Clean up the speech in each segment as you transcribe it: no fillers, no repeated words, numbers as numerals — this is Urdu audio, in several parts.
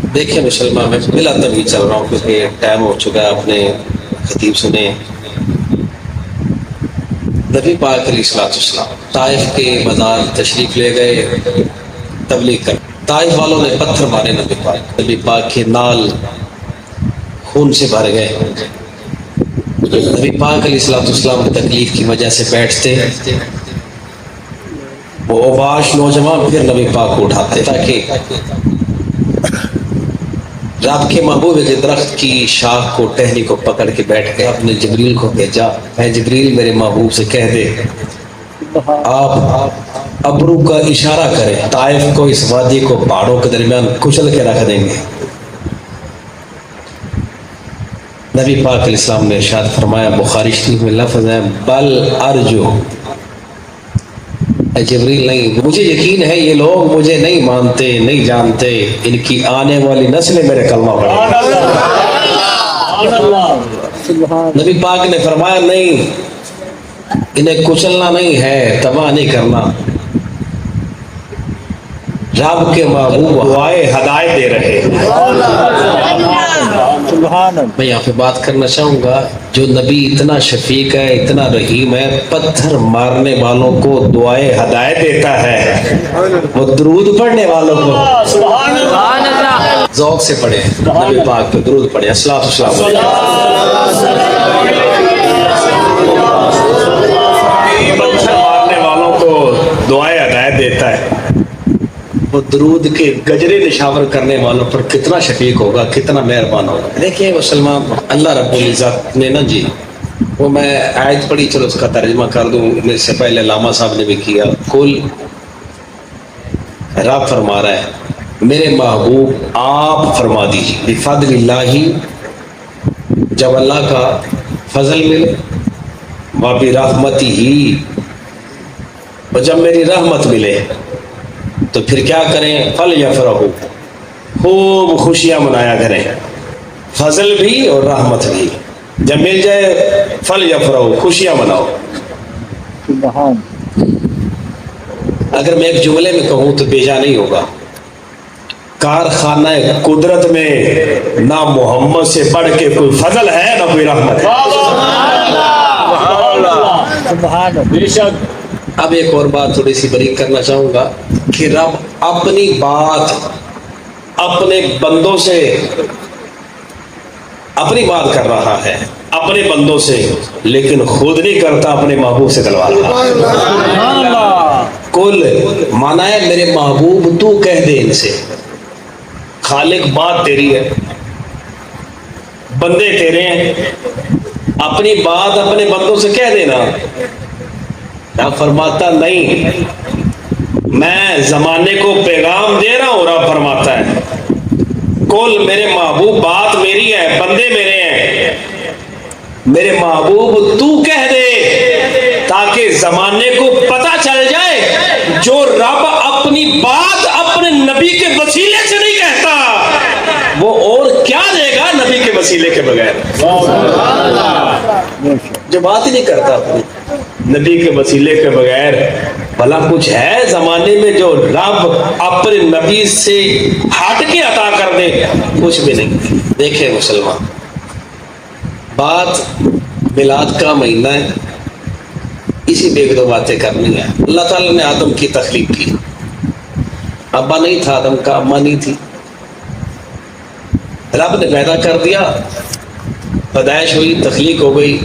دیکھیں مسلمان، میں بلا تبھی چل رہا ہوں کیونکہ ٹائم ہو چکا ہے. اپنے خطیب سنے. نبی پاک علیہ الصلوۃ والسلام طائف کے بازار تشریف لے گئے تبلیغ کر. طائف والوں نے پتھر مارے نبی پاک کے نال خون سے بھر گئے. نبی پاک علیہ الصلوۃ والسلام کی تکلیف کی وجہ سے بیٹھتے، وہ اوباش نوجوان پھر نبی پاک کو اٹھاتے تاکہ رب کے محبوب کے درخت کی شاخ کو ٹہنی کو پکڑ کے بیٹھ گئے. آپ نے جبریل کو بھیجا، اے جبریل میرے محبوب سے کہہ دے آپ ابرو کا اشارہ کریں، طائف کو اس وادی کو پہاڑوں کے درمیان کچل کے رکھ دیں گے. نبی پاک علیہ السلام نے ارشاد فرمایا، بخاری شریف میں لفظ ہے بل ارجو، اے جبریل نہیں، مجھے یقین ہے یہ لوگ مجھے نہیں مانتے نہیں جانتے، ان کی آنے والی نسلیں میرے کلمہ پڑھیں. نبی پاک نے فرمایا نہیں، انہیں کچلنا نہیں ہے، تباہ نہیں کرنا. رب کے محبوب دعائے ہدایت دے رہے. میں یہاں پہ بات کرنا چاہوں گا، جو نبی اتنا شفیق ہے، اتنا رحیم ہے، پتھر مارنے والوں کو دعائے ہدایت دیتا ہے، وہ درود پڑھنے والوں کو ذوق سے پڑھے، نبی پاک پہ درود پڑھے. الصلوۃ والسلام علیہ. پتھر مارنے والوں کو دعائے ہدایت دیتا ہے، وہ درود کے گجرے نشاور کرنے والوں پر کتنا شفیق ہوگا، کتنا مہربان ہوگا. دیکھیں مسلمان، اللہ رب العزت نے نا جی، وہ میں آیت پڑھی، چلو اس کا ترجمہ کر دوں. میرے سے پہلے علامہ صاحب نے بھی کیا. کل رب فرما رہا ہے میرے محبوب آپ فرما دیجیے، بفضل اللہ، جب اللہ کا فضل ملے، وبرحمتہ ہی، اور جب میری رحمت ملے تو پھر کیا کریں، فلیفرحوا، خوب خوشیاں منایا کریں. فضل بھی اور رحمت بھی جب مل جائے، فلیفرحوا، خوشیاں مناؤ. اگر میں ایک جملے میں کہوں تو بیجا نہیں ہوگا، کارخانہ قدرت میں نہ محمد سے بڑھ کے کوئی فضل ہے نہ کوئی رحمت ہے. اب ایک اور بات تھوڑی سی بریک کرنا چاہوں گا کہ رب اپنی بات اپنے بندوں سے، اپنی بات کر رہا ہے اپنے بندوں سے، لیکن خود نہیں کرتا، اپنے محبوب سے کروا رہا ہے. کل مانا ہے میرے محبوب تو کہہ دے ان سے. خالق بات تیری ہے، بندے تیرے ہیں، اپنی بات اپنے بندوں سے کہہ دینا. رب فرماتا نہیں، میں زمانے کو پیغام دے رہا ہوں. رب فرماتا ہے کل میرے محبوب بات میری ہے، بندے میرے ہیں، میرے محبوب تو کہہ دے تاکہ زمانے کو پتہ چل جائے جو رب اپنی بات اپنے نبی کے وسیلے سے نہیں کہتا، وہ اور کیا دے گا نبی کے وسیلے کے بغیر. جو بات ہی نہیں کرتا اپنی نبی کے وسیلے کے بغیر، بھلا کچھ ہے زمانے میں جو رب اپنے نبی سے ہٹ کے عطا کر دے؟ کچھ بھی نہیں. دیکھیں مسلمان، بات میلاد کا مہینہ ہے، اسی پہ ایک دو باتیں کرنی ہے. اللہ تعالیٰ نے آدم کی تخلیق کی، ابا نہیں تھا آدم کا، اماں نہیں تھی، رب نے پیدا کر دیا، پیدائش ہوئی، تخلیق ہو گئی.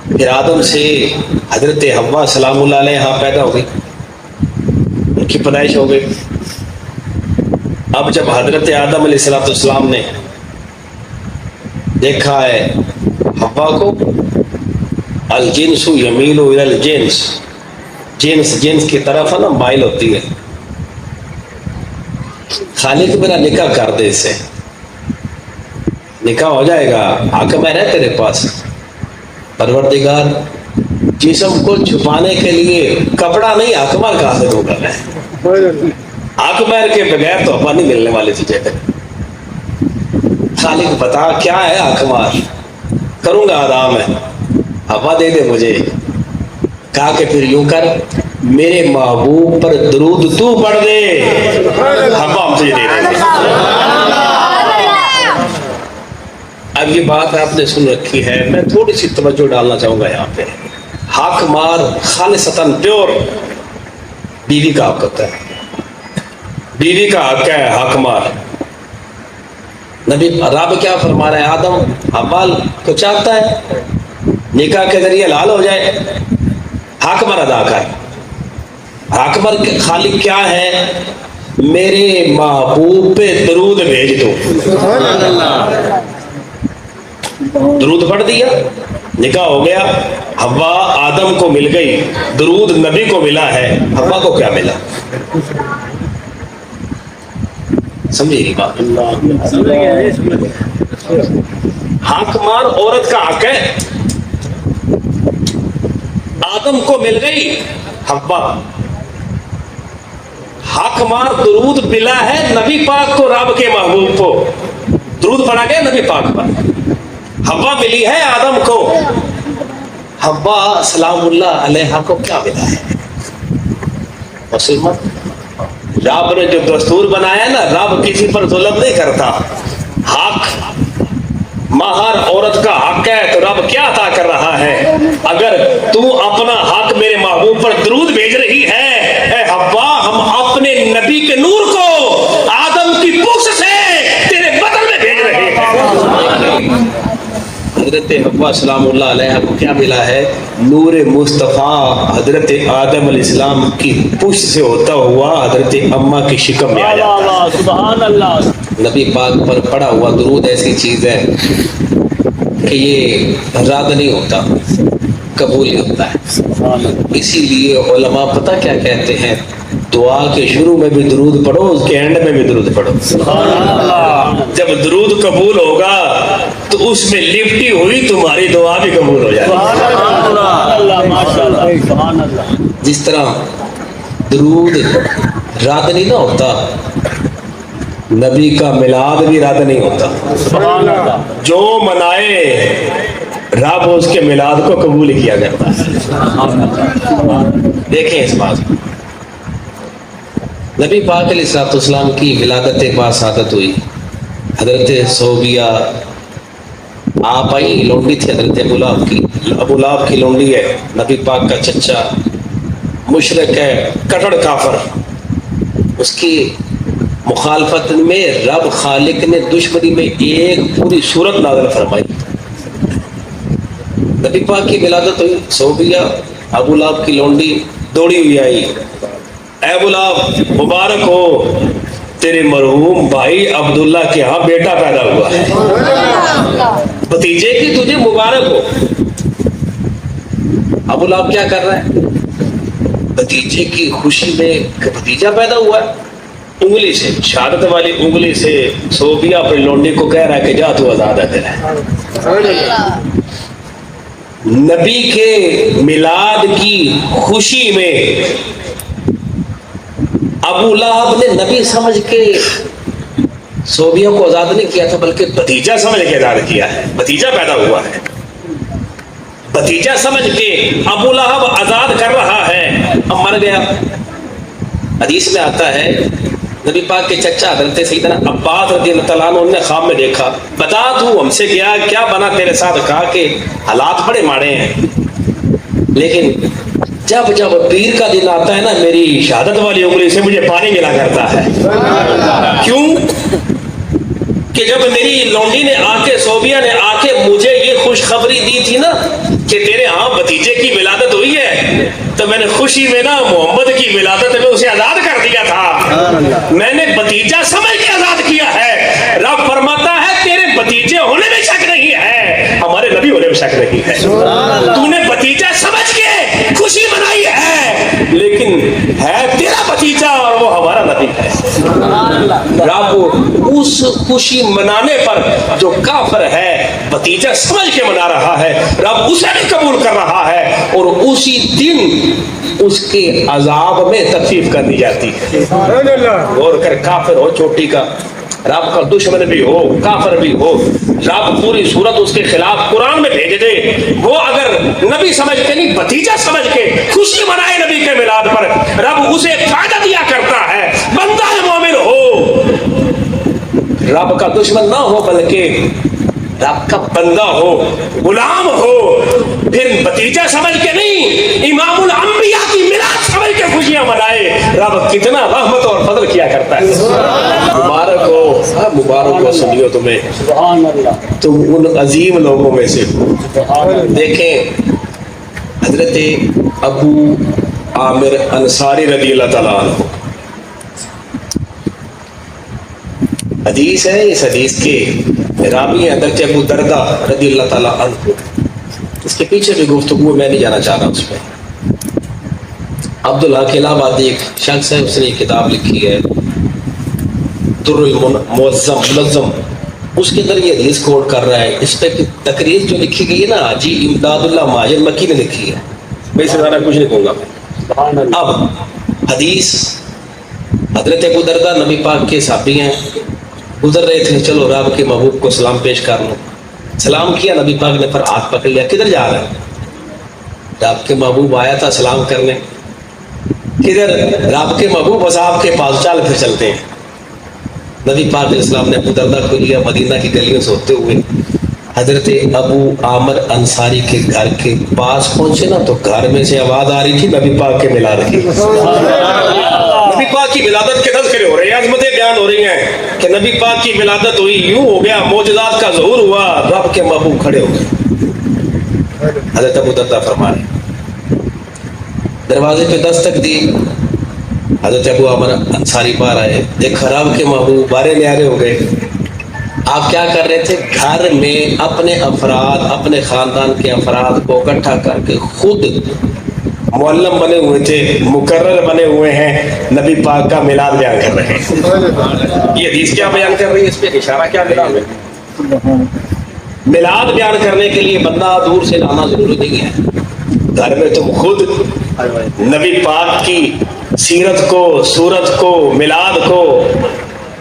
پھر آدم سے حضرت حوا سلام اللہ علیہ یہاں پیدا ہو گئی، ان کی پیدائش ہو گئی. اب جب حضرت آدم علیہ السلام نے دیکھا ہے حوا کو، الجنس یمیل الی الجنس، جنس کی طرف ہے نا مائل ہوتی ہے. خالق میرا نکاح کر دے، اس سے نکاح ہو جائے گا، حق میں رہ تیرے پاس. پروردگار جسم کو چھپانے کے لیے کپڑا نہیں، اکمر کا حاصل ہوگا. میں اکمر کے بغیر تو ہوا نہیں ملنے والی تجھے. خالق بتا کیا ہے اکمر، کروں گا آرام ہے، ہوا دے دے مجھے. کہا کہ پھر یوں کر، میرے محبوب پر درود تو پڑھ دے، ہوا ہم تجھے دے دیں گے. اب یہ بات آپ نے سن رکھی ہے، میں تھوڑی سی توجہ ڈالنا چاہوں گا یہاں پہ. حق مار خالصتاً پیور بیوی کا حق ہوتا ہے، بیوی کا حق ہے حق مار. نبی رب کیا فرما رہا ہے؟ آدم حوا کو چاہتا ہے نکاح کے ذریعے لال ہو جائے، حق مر ادا کر. حق مر خالق کیا ہے؟ میرے محبوب پہ درود بھیج دو. درود پڑھ دیا، نکاح ہو گیا، حوا آدم کو مل گئی، درود نبی کو ملا ہے، حوا کو کیا ملا؟ سمجھے نہیں بات؟ حق مار عورت کا حق ہے. آدم کو مل گئی حوا، حق مار درود ملا ہے نبی پاک کو، رب کے محبوب کو. درود پڑھا گیا نبی پاک پر. حوا ملی ہے آدم کو، حوا سلام اللہ علیہ کو کیا ملا ہے؟ مسلمان رب نے جو دستور بنایا نا، رب کسی پر ظلم نہیں کرتا. حق مہر عورت کا حق ہے تو رب کیا عطا کر رہا ہے؟ اگر تو اپنا حق میرے محبوب پر درود بھیج رہی ہے، اے حوا ہم اپنے نبی کے نور کو آدم کی پوچھ سے تیرے بدن میں بھیج رہے ہیں. حضرت حوا سلام اللہ علیہ کو کیا ملا ہے؟ نور مصطفیٰ حضرت آدم علیہ السلام کی پشت سے ہوتا ہوا حضرت اماں کی شکم میں آ جاتا ہے. سبحان اللہ. نبی پاک پر پڑا ہوا درود ایسی چیز ہے کہ یہ رد نہیں ہوتا، قبول ہی ہوتا ہے. اسی لیے علماء پتہ کیا کہتے ہیں؟ دعا کے شروع میں بھی درود پڑھو، اس کے اینڈ میں بھی درود پڑھو. جب درود قبول ہوگا تو اس میں لپٹی ہوئی تمہاری دعا بھی قبول ہو جائے گی. جس طرح درود رد نہیں نہ ہوتا، نبی کا میلاد بھی رد نہیں ہوتا. جو منائے رب اس کے میلاد کو قبول کیا کرتا ہے. دیکھیں اس بات کو. نبی پاک علیہ الصلوۃ والسلام کی ولادت پاک سعادت ہوئی. حضرت صوبیہ آپ آئی، لونڈی تھی حضرت ابو لہب کی لونڈی ہے. نبی پاک کا چچا مشرک ہے، کٹڑ کافر. اس کی مخالفت میں رب خالق نے دشمنی میں ایک پوری سورت نازل فرمائی. نبی پاک کی ولادت ہوئی. صوبیہ ابو لہب کی لونڈی دوڑی ہوئی آئی، اے ابو لہب مبارک ہو، تیرے مرحوم بھائی عبداللہ کے ہاں بیٹا پیدا ہوا ہے، بھتیجے کی تجھے مبارک ہو. ابو لہب کیا کر رہا ہے؟ بھتیجے کی خوشی میں کہ بھتیجا پیدا ہوا ہے، انگلی سے، شہادت والی انگلی سے صوبیہ اپنی لونڈی کو کہہ رہا ہے کہ جا تو آزاد ہے تیرا. نبی کے میلاد کی خوشی میں ابو لہب نے نبی سمجھ کے صوبیہ کو آزاد نہیں کیا تھا، بلکہ بھتیجا سمجھ کے آزاد کیا ہے. بھتیجا پیدا ہوا ہے، بھتیجا سمجھ کے ابو لہب آزاد کر رہا ہے. اب مر گیا. حدیث میں آتا ہے نبی پاک کے چچا حضرت سیدنا عباس رضی اللہ تعالیٰ عنہ نے خواب میں دیکھا، بتا تو ہم سے گیا کیا بنا تیرے ساتھ؟ کہا کہ حالات بڑے ماڑے ہیں، لیکن جب جب پیر کا دن آتا ہے نا، میری شہادت والی انگلی سے مجھے پانی ملا کرتا ہے. کیوں؟ کہ جب میری لونڈی نے آ کے، صوبیہ نے آ کے مجھے یہ خوشخبری دی تھی نا کہ تیرے ہاں بھتیجے کی ولادت ہوئی ہے، تو میں نے خوشی میں نا محمد کی ولادت میں اسے آزاد کر دیا تھا. میں نے بھتیجا سمجھ کے آزاد کیا ہے. رب فرماتا ہے تیرے بھتیجے ہونے میں شک نہیں ہے، ہمارے نبی ہونے میں شک نہیں ہے. تو نے بھتیجا سمجھ کے خوشی منائی ہے، لیکن ہے تیرا بھتیجا اور وہ ہمارا نبی ہے. رب اس خوشی منانے پر جو کافر ہے بھتیجا سمجھ کے منا رہا ہے، رب اسے بھی قبول کر رہا ہے، اور اسی دن اس کے عذاب میں تخفیف کر دی جاتی ہے. غور کر، کافر ہو چوٹی کا، رب کا دشمن بھی ہو، کافر بھی ہو، رب پوری صورت اس کے خلاف قرآن میں بھیج دے، وہ اگر نبی سمجھ کے نہیں بھتیجا سمجھ کے خوشی منائے نبی کے میلاد پر، رب اسے فائدہ دیا کرتا ہے. بندہ مومن ہو، رب کا دشمن نہ ہو، بلکہ رب کا بندہ ہو، غلام ہو، پھر بتیجا سمجھ کے نہیں، امام الانبیاء کی میراث سمجھ کے خوشیاں منائے۔ رب کتنا رحمت اور فضل کیا کرتا ہے۔ مبارک ہو، مبارک ہو سنیو تمہیں، تم ان عظیم لوگوں میں سے ہو۔ دیکھیں حضرت ابو عامر انصاری رضی اللہ تعالیٰ عنہ، حدیث ہے، اس حدیث کے راوی ہیں حضرت ابو دردہ رضی اللہ تعالیٰ عنہ۔ اس کے پیچھے بھی گفتگو میں نہیں جانا چاہ رہا اس پہ۔ عبدالحق الہٰبادی ایک شخص ہے، اس نے یہ کتاب لکھی ہے در الملزم، اس کے اندر یہ حدیث کوٹ کر رہا ہے۔ اس پہ تقریر جو لکھی گئی ہے نا حاجی امداد اللہ مہاجر مکی نے لکھی ہے، میں اس سے زیادہ کچھ نہیں کہوں گا۔ اب حدیث حضرت ابو دردہ نبی پاک کے صحابی ہیں، گزر رہے تھے، چلو رب کے محبوب کو سلام پیش کر لو۔ سلام کیا، نبی پاک نے پھر ہاتھ پکڑ لیا، کدھر جا رہا ہے؟ رب کے محبوب آیا تھا سلام کرنے، کدھر؟ رب کے محبوب بس آپ کے پاس، چل پھر چلتے ہیں۔ نبی پاک علیہ السلام نے ابو دردہ کو لیا، مدینہ کی گلیوں سے ہوتے ہوئے حضرت ابو عامر انصاری کے گھر کے پاس پہنچے نا، تو گھر میں سے آواز آ رہی تھی نبی پاک کے میلاد کی۔ نبی پاک کی ولادت کے تذکرے ہو رہے ہیں، عظمتیں بیان ہو رہی ہیں کہ نبی پاک کی ولادت ہوئی، یوں ہو گیا، معجزات کا ظہور ہوا، رب کے محبوب کھڑے ہو گئے۔ حضرت ابو دردہ فرمائے، دروازے پہ دستک دی، حضرت ابو عامر انصاری باہر آئے، دیکھا رب کے محبوب بارے نیارے ہو گئے۔ آپ کیا کر رہے تھے؟ گھر میں اپنے افراد، اپنے خاندان کے افراد کو اکٹھا کر کے خود معلم بنے ہوئے تھے، مقرر بنے ہوئے ہیں، نبی پاک کا میلاد بیان کر رہے ہیں۔ یہ حدیث کیا بیان کر رہی ہے؟ اس پہ اشارہ کیا ملا ہمیں؟ میلاد بیان کرنے کے لیے بندہ دور سے لانا ضروری نہیں ہے، گھر میں تم خود نبی پاک کی سیرت کو، صورت کو، میلاد کو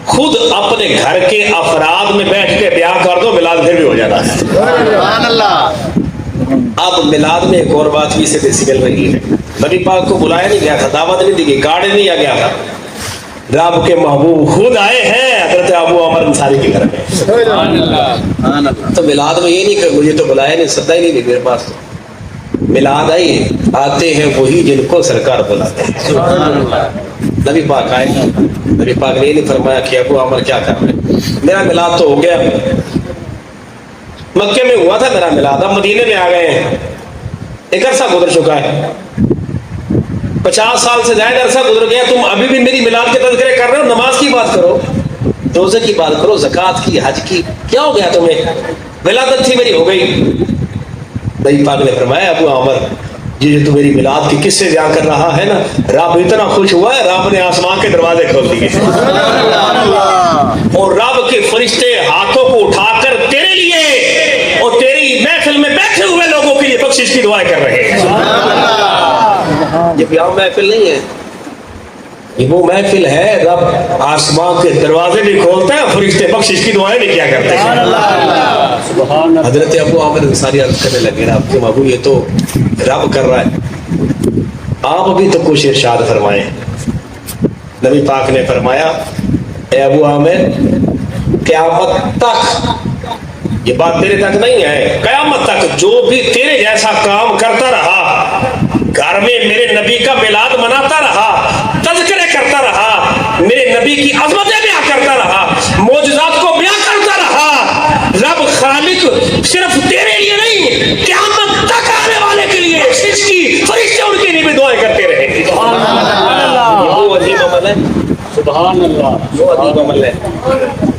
خود اپنے گھر کے افراد میں بیٹھ کے بیان کر دو، میلاد پھر بھی ہو جاتا ہے۔ سبحان اللہ۔ اب میلاد میں ایک اور بات بھی سے مل رہی ہے، نبی پاک کو بلایا نہیں گیا تھا، دعوت نہیں دی گئی، کارڈ نہیں آ گیا تھا، رب کے محبوب خود آئے ہیں حضرت ابو عامر انصاری کے گھر میں۔ تو میلاد میں یہ نہیں کہ مجھے تو بلایا نہیں، سدا ہی نہیں میرے پاس، میلاد آئی آتے ہیں وہی جن کو سرکار بلاتے ہیں۔ نبی پاک آئے، نبی پاک نے یہ نہیں فرمایا کہ ابو عامر کیا کر رہے ہیں، میرا میلاد تو ہو گیا، مکے میں ہوا تھا میرا میلاد، اب مدینے میں آ گئے ہیں، ایک عرصہ گزر چکا ہے، 50 سال سے زائد عرصہ گزر گیا، تم ابھی بھی میری میلاد کے تذکرے کر رہے ہو؟ نماز کی بات کرو، روزے کی بات کرو، زکوٰۃ کی، حج کی، کیا ہو گیا تمہیں؟ ولادت تھی میری، ہو گئی۔ نبی پاک نے فرمایا ابو عامر یہ جو تو میری میلاد کی قصے بیان کر رہا ہے نا، رب اتنا خوش ہوا ہے، رب نے آسمان کے دروازے کھول دیے اور رب کے فرشتے ہاتھوں کو اٹھا کر تیرے لیے اور تیری محفل میں بیٹھے ہوئے لوگوں کے لیے بخشش کی دعائیں کر رہے ہیں۔ یہ بیان محفل نہیں ہے، یہ وہ محفل ہے رب آسمان کے دروازے بھی کھولتا ہے، فرشتے بخشش کی دعائیں بھی کیا کرتے ہیں۔ حضرت ابو عامر انصاری عرض کرنے لگے، رب کے محبوب یہ تو رب کر رہا ہے، آپ ابھی تو کچھ ارشاد فرمائیں۔ نبی پاک نے فرمایا، اے ابو عامر قیامت تک، یہ بات تیرے تک نہیں ہے، قیامت تک جو بھی تیرے جیسا کام کرتا رہا، گھر میں میرے نبی کا میلاد مناتا رہا، تذکرے کرتا رہا، میرے نبی کی عظمتیں بیان کرتا رہا، معجزات کو بیان کرتا رہا، رب خالق صرف تیرے لیے نہیں، قیامت تک آنے والے کے لیے کی فرشتے ان کے لیے بھی دعائیں کرتے رہے۔ یہ وہ عظیم عمل ہے، سبحان اللہ، وہ عظیم عمل ہے،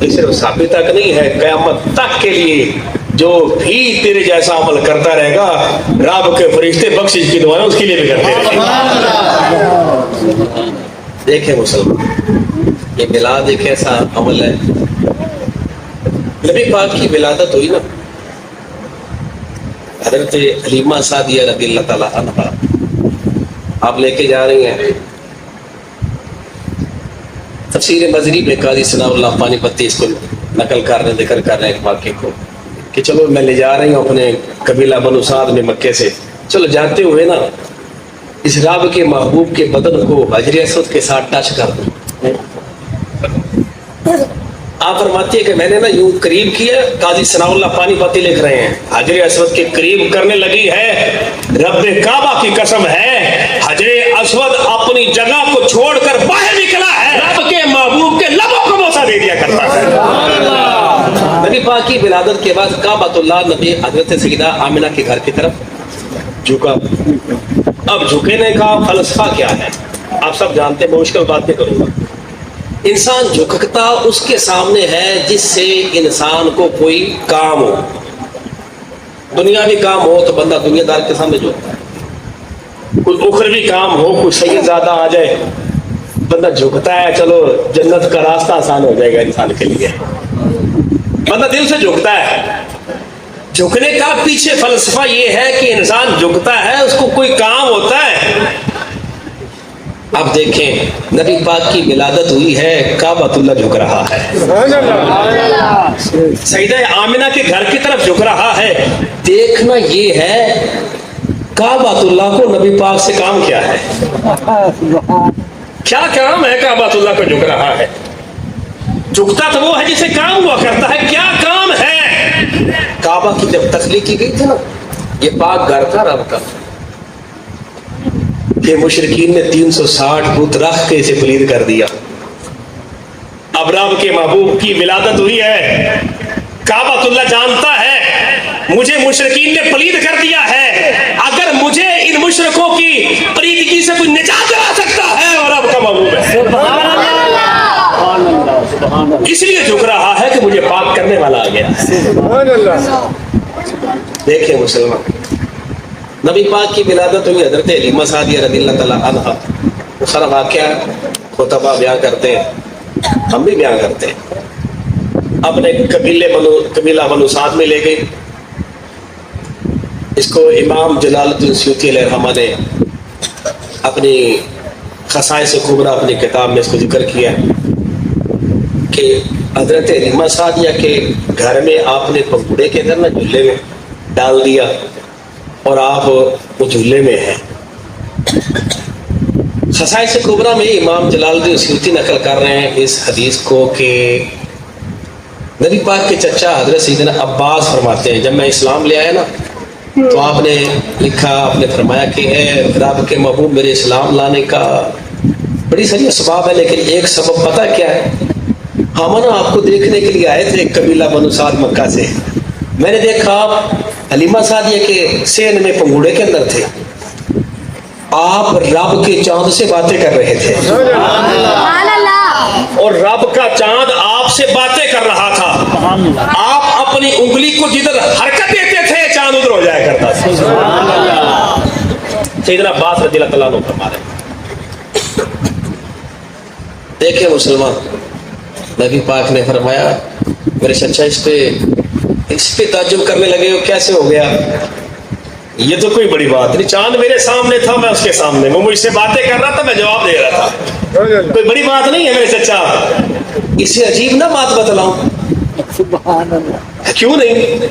یہ صرف ثابت تک نہیں ہے، قیامت تک کے لیے جو بھی تیرے جیسا عمل کرتا رہے گا، رب کے فرشتے بخشش کی دعائیں اس کے لیے بھی کرتے رہے گا۔ دیکھیں مسلمان، یہ میلاد ایک ایسا عمل ہے، نبی پاک کی ولادت ہوئی نا، حضرت حلیمہ سعدیہ رضی اللہ تعالیٰ عنہا آپ لے کے جا رہی ہیں، تفسیر مظہری میں قاضی ثناء اللہ پانی پتی اس کو نقل کر رہے ہیں، ذکر کر رہے ہیں واقعے کو کہ چلو میں لے جا رہی ہوں اپنے قبیلہ بنو سعد میں مکے سے، چلو جاتے ہوئے نا اس رب کے محبوب کے بدن کو حجر اسود کے ساتھ ٹچ کر دوں۔ آپ فرماتی ہے کہ میں نے نا یوں قریب کیا، قاضی ثناء اللہ پانی پاتی لکھ رہے ہیں، حجر اسود کے قریب کرنے لگی ہے، رب کعبہ کی قسم ہے حجر اسود اپنی جگہ کو چھوڑ کر باہر نکلا ہے، رب کے محبوب کے لبوں کو بوسہ دے دیا کرتا ہے۔ نبی پاک کی ولادت کے بعد کعبۃ اللہ نبی حضرت سیدہ آمنہ کے گھر کی طرف جھکا۔ اب جھکنے کا فلسفہ کیا ہے آپ سب جانتے ہیں، میں مشکل بات نہیں کروں گا۔ انسان جھکتا اس کے سامنے ہے جس سے انسان کو کوئی کام ہو، دنیاوی کام ہو تو بندہ دنیا دار کے سامنے جھکتا ہے، کوئی اخروی کام ہو، کوئی سید زادہ آ جائے بندہ جھکتا ہے، چلو جنت کا راستہ آسان ہو جائے گا انسان کے لیے، بندہ دل سے جھکتا ہے۔ جھکنے کا پیچھے فلسفہ یہ ہے کہ انسان جھکتا ہے، اس کو کوئی کام ہوتا ہے۔ اب دیکھیں نبی پاک کی ولادت ہوئی ہے، کعبۃ اللہ جھک رہا ہے، سیدہ آمنہ کے گھر کی طرف جھک رہا ہے۔ دیکھنا یہ ہے کعبۃ اللہ کو نبی پاک سے کام کیا ہے، کیا کام ہے کعبۃ اللہ کو جھک رہا ہے۔ جھکتا تو وہ ہے جسے کام ہوا کرتا ہے، کیا کام ہے؟ کعبہ کی جب تخلیق کی گئی تھی نا، یہ پاک گھر تھا رب کا، کہ مشرکین نے 360 بت رکھ کے اسے پلید کر دیا۔ اب رب کے محبوب کی ولادت ہوئی ہے، کعبۃ اللہ جانتا ہے مجھے مشرکین نے پلید کر دیا ہے، اگر مجھے ان مشرکوں کی پلیدگی سے کوئی نجات دلا سکتا ہے اور رب کا محبوب ہے، اس لیے جھک رہا ہے کہ مجھے پاک کرنے والا آ گیا ہے۔ دیکھیں مسلمان، نبی پاک کی ولادت ہوئی، حضرت حلیمہ سعدیہ رضی اللہ تعالیٰ عنہا، وہ سارا واقعہ خطبہ بیان کرتے ہیں، ہم بھی بیان کرتے ہیں۔ اپنے قبیلہ بنو سعد میں لے گئی، اس کو امام جلال الدین سیوطی علیہ الرحمہ نے اپنی خصائص کبریٰ اپنی کتاب میں اس کو ذکر کیا کہ حضرت حلیمہ سعدیہ کے گھر میں آپ نے پگوڑے کے اندر نہ جھولے میں ڈال دیا اور آپ وہ جھولے میں ہیں۔ خصائص کبریٰ میں امام جلال الدین سیوطی نقل کر رہے ہیں اس حدیث کو کہ نبی پاک کے چچا حضرت سیدنا عباس فرماتے ہیں، جب میں اسلام لے آیا نا تو آپ نے لکھا، آپ نے فرمایا کہ اے رب کے محبوب، میرے اسلام لانے کا بڑی ساری اسباب ہے، لیکن ایک سبب پتہ کیا ہے؟ ہم نا آپ کو دیکھنے کے لیے آئے تھے قبیلہ بنو سعد مکہ سے، میں نے دیکھا آپ حلیمہ سعدیہ کے سین میں پنگوڑے کے اندر تھے، آپ رب کے چاند سے باتیں کر رہے تھے اور رب کا چاند آپ سے باتیں کر رہا تھا، آپ اپنی انگلی کو جدھر حرکت دیتے تھے چاند ادھر ہو جایا کرتا تھا۔ سیدنا عباس رضی اللہ تعالیٰ عنہ فرما رہے، دیکھیں مسلمان، نبی پاک نے فرمایا میرے چچا اس پہ تعجب کرنے لگے ہو، کیسے ہو گیا؟ یہ تو کوئی بڑی بات نہیں، چاند میرے سامنے تھا، میں اس کے سامنے، وہ مجھ سے باتیں کر رہا تھا، میں جواب دے رہا تھا، کوئی بڑی بات نہیں ہے میرے چچا، اسے عجیب نہ بات بتلاؤں؟ کیوں نہیں؟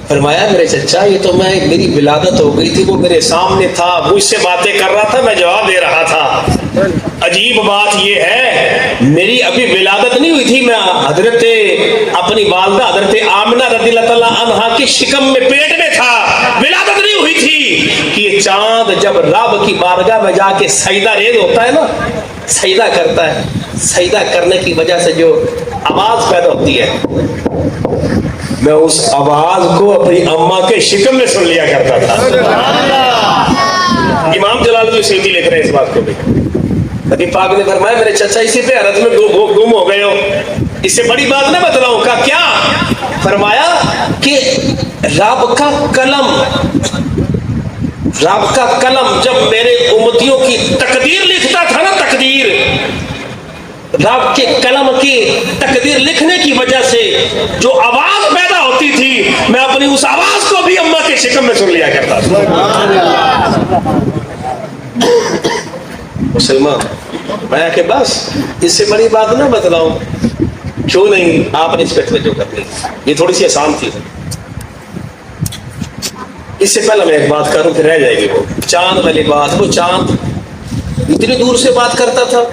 فرمایا میرے چچا یہ تو میری ولادت ہو گئی تھی، وہ میرے سامنے تھا، مجھ سے باتیں کر رہا تھا، میں جواب دے رہا تھا۔ عجیب بات یہ ہے میری ابھی ولادت نہیں ہوئی تھی، میں حضرت اپنی والدہ حضرت آمنہ رضی اللہ تعالیٰ عنہا کی شکم میں پیٹ میں تھا، ولادت نہیں ہوئی تھی کہ یہ چاند جب رب کی بارگاہ میں جا کے سجدہ ریز ہوتا ہے نا، سجدہ کرتا ہے، سجدہ کرنے کی وجہ سے جو آواز پیدا ہوتی ہے، میں اس آواز کو اپنی اماں کے شکم میں سن لیا کرتا تھا۔ امام جلال الدین سیوطی لکھ رہے ہیں اس بات کو بھی، نبی پاک نے فرمایا میرے چچا اسی پہ حیرت میں گم ہو گئے ہو، اس سے بڑی بات نہ بتلاؤں؟ کا کیا؟ فرمایا کہ رب کا قلم جب میرے امتیوں کی تقدیر لکھتا تھا نا، تقدیر، رب کے قلم کی تقدیر لکھنے کی وجہ سے جو آواز پیدا ہوتی تھی، میں اپنی اس آواز کو بھی اماں کے شکم میں سن لیا کرتا تھا۔ مسلمان میں کہ بس اس سے بڑی بات نہ بتلاؤں؟ کیوں نہیں؟ آپ نے اس پہ توجہ کرنی، یہ تھوڑی سی آسان تھی۔ اس سے پہلے میں ایک بات کروں پھر رہ جائے گی، وہ چاند والی بات۔ وہ چاند اتنی دور سے بات کرتا تھا،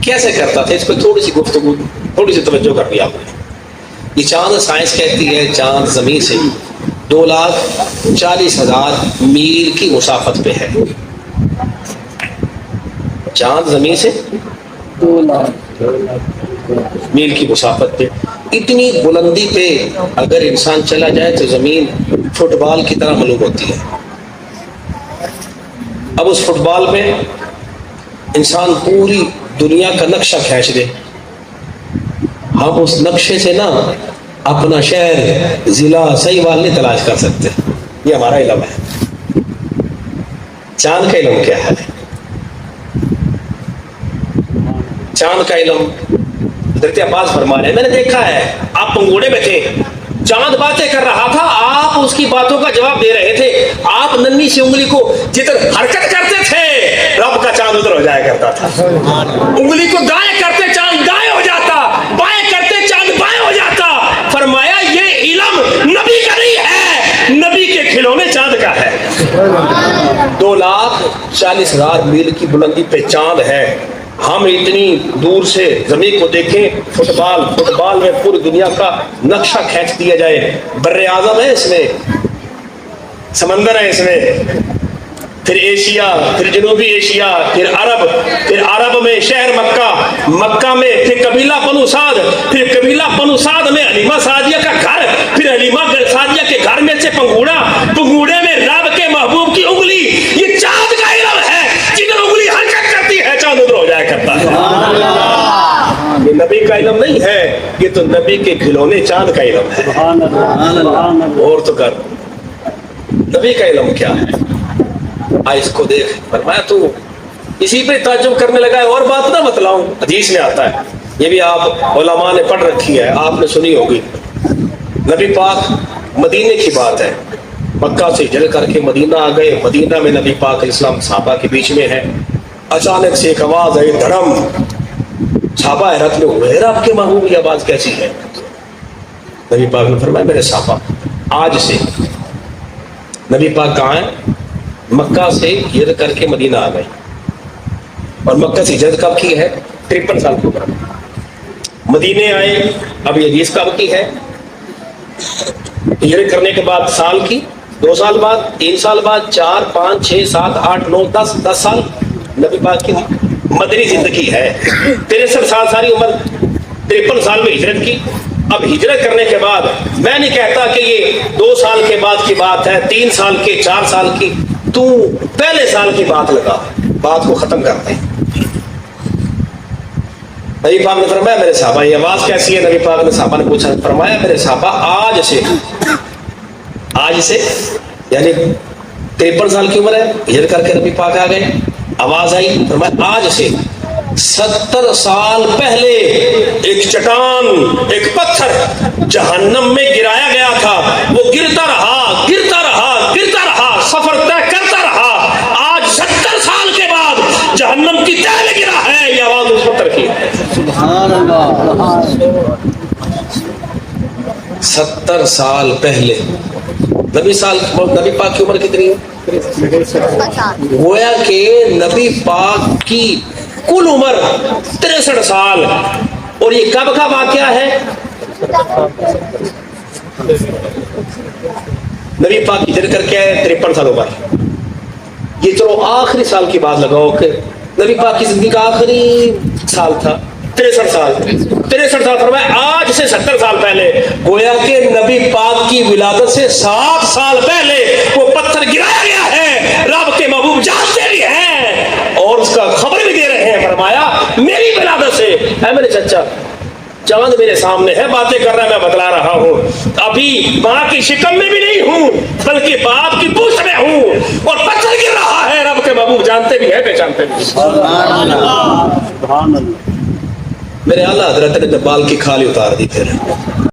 کیسے کرتا تھا؟ اس پہ تھوڑی سی گفتگو تھوڑی سی توجہ کر لیا آپ نے. یہ چاند سائنس کہتی ہے چاند زمین سے 2,40,000 میل کی مسافت پہ ہے. چاند زمین سے 2,00,000 میل کی مسافت پہ. اتنی بلندی پہ اگر انسان چلا جائے تو زمین فٹ بال کی طرح ملوم ہوتی ہے. اب اس فٹ بال میں انسان پوری دنیا کا نقشہ کھینچ دے, ہم اس نقشے سے نا اپنا شہر ضلع صحیح وال نہیں تلاش کر سکتے. یہ ہمارا علم ہے. چاند کا علم کیا ہے؟ چاند کا علم حضرت عباس فرما رہے ہیں, میں نے دیکھا ہے آپ پنگوڑے میں تھے, چاند باتیں کر رہا تھا, آپ اس کی باتوں کا جواب دے رہے تھے. آپ ننھی سی انگلی کو جدھر حرکت کرتے تھے رب کا چاند ادھر ہو جایا کرتا تھا. انگلی کو دائیں کرتے چاند دائیں ہو جاتا, بائیں کرتے چاند بائیں ہو جاتا. فرمایا یہ علم نبی کا نہیں ہے, نبی کے کھلونے چاند کا ہے. 2,40,000 میل کی بلندی پہ چاند ہے. ہم اتنی دور سے زمین کو دیکھیں, فٹ بال میں پوری دنیا کا نقشہ کھینچ دیا جائے. بر اعظم ہے اس میں, سمندر ہے اس میں, پھر ایشیا, پھر جنوبی ایشیا, پھر عرب میں شہر مکہ میں پھر قبیلہ بنو سعد, پھر قبیلہ بنو سعد میں حلیمہ سعدیہ کا گھر, پھر حلیمہ سعدیہ کے گھر میں سے پنگوڑے میں رب کے محبوب کی انگلی. یہ چاند کا علم ہے, جدھر انگلی حرکت کرتی ہے چاند ادھر ہو جایا کرتا ہے. یہ نبی کا علم نہیں ہے, یہ تو نبی کے کھلونے چاند کا علم ہے. اور تو کر نبی کا علم کیا ہے؟ اس کو دیکھ. فرمایا تو اسی پہ تعجب کرنے لگا ہے. اور بات نہ بتلاؤں, حدیث میں آتا ہے, یہ بھی آپ علماء نے پڑھ رکھی ہے, آپ نے سنی ہوگی. نبی پاک مدینے کی بات ہے, مکہ سے ہجرت کر کے مدینہ آ گئے. مدینہ میں نبی پاک علیہ السلام صحابہ کے بیچ میں ہے. اچانک سے ایک آواز آئی, دھڑم. صحابہ حیرت میں ہوئے, آپ کے محبوب کی آواز کیسی ہے؟ نبی پاک نے فرمایا میرے صحابہ آج سے. نبی پاک کہاں ہے؟ مکہ سے ہجرت کر کے مدینہ آ گئے. اور مکہ سے ہجرت کب کی ہے؟ 53 سال کی عمر. مدینے آئے, اب یہ حدیث کب کی ہے؟ ہجرت کرنے کے بعد سال کی, 2 سال بعد, 3 سال بعد, 4, 5, 6, 7, 8, 9, 10 سال نبی پاک کی مدنی زندگی ہے. 63 سال ساری عمر, 53 سال میں ہجرت کی. اب ہجرت کرنے کے بعد میں نہیں کہتا کہ یہ 2 سال کے بعد کی بات ہے, 3 سال کے, 4 سال کی. تو پہلے سال کی بات لگا, بات کو ختم کرتے ہیں. نبی پاک نے فرمایا میرے صحابہ یہ آواز کیسی ہے؟ نبی پاک نے صحابہ نے پوچھا, فرمایا میرے صحابہ آج سے یعنی 53 سال کی عمر ہے, ہجرت کر کے نبی پاک آ گئے. آواز آئی, فرمایا آج سے 70 سال پہلے ایک چٹان, ایک پتھر جہنم میں گرایا گیا تھا. وہ گرتا رہا, گرتا رہا, گرتا رہا, سفر طے کرتا رہا. آج 70 سال کے بعد جہنم کی تہ میں گرا ہے. یہ آواز اس پتھر کی ہے. سبحان اللہ. 70 سال پہلے. نبی پاک کی عمر کتنی ہے؟ گویا کہ نبی پاک کی کل عمر 63 سال. اور یہ کب کا واقعہ ہے؟ نبی پاک ہجرت کر کے آئے 53 سال عمر. یہ چلو آخری سال کی بات لگاؤ کہ نبی پاک کی زندگی کا آخری سال تھا 63 سال. 63 سال فرمایا آج سے 70 سال پہلے. گویا کہ نبی پاک کی ولادت سے 7 سال پہلے وہ پتھر گرایا گیا ہے. رب کے محبوب جانتے بھی ہیں اور اس کا خبر بھی دے رہے ہیں. فرمایا میری ولادت سے, اے میرے چچا چاند میرے سامنے ہے, باتیں کر رہا ہے, میں بتلا رہا ہوں. ابھی ماں کی شکم میں بھی نہیں ہوں بلکہ باپ کی پوچھ میں ہوں, اور پتھر گر رہا ہے. رب کے محبوب جانتے بھی ہیں, پہچانتے بھی. سبحان اللہ. میرے اعلیٰ حضرت نے بال کی کھالی اتار دی. پھر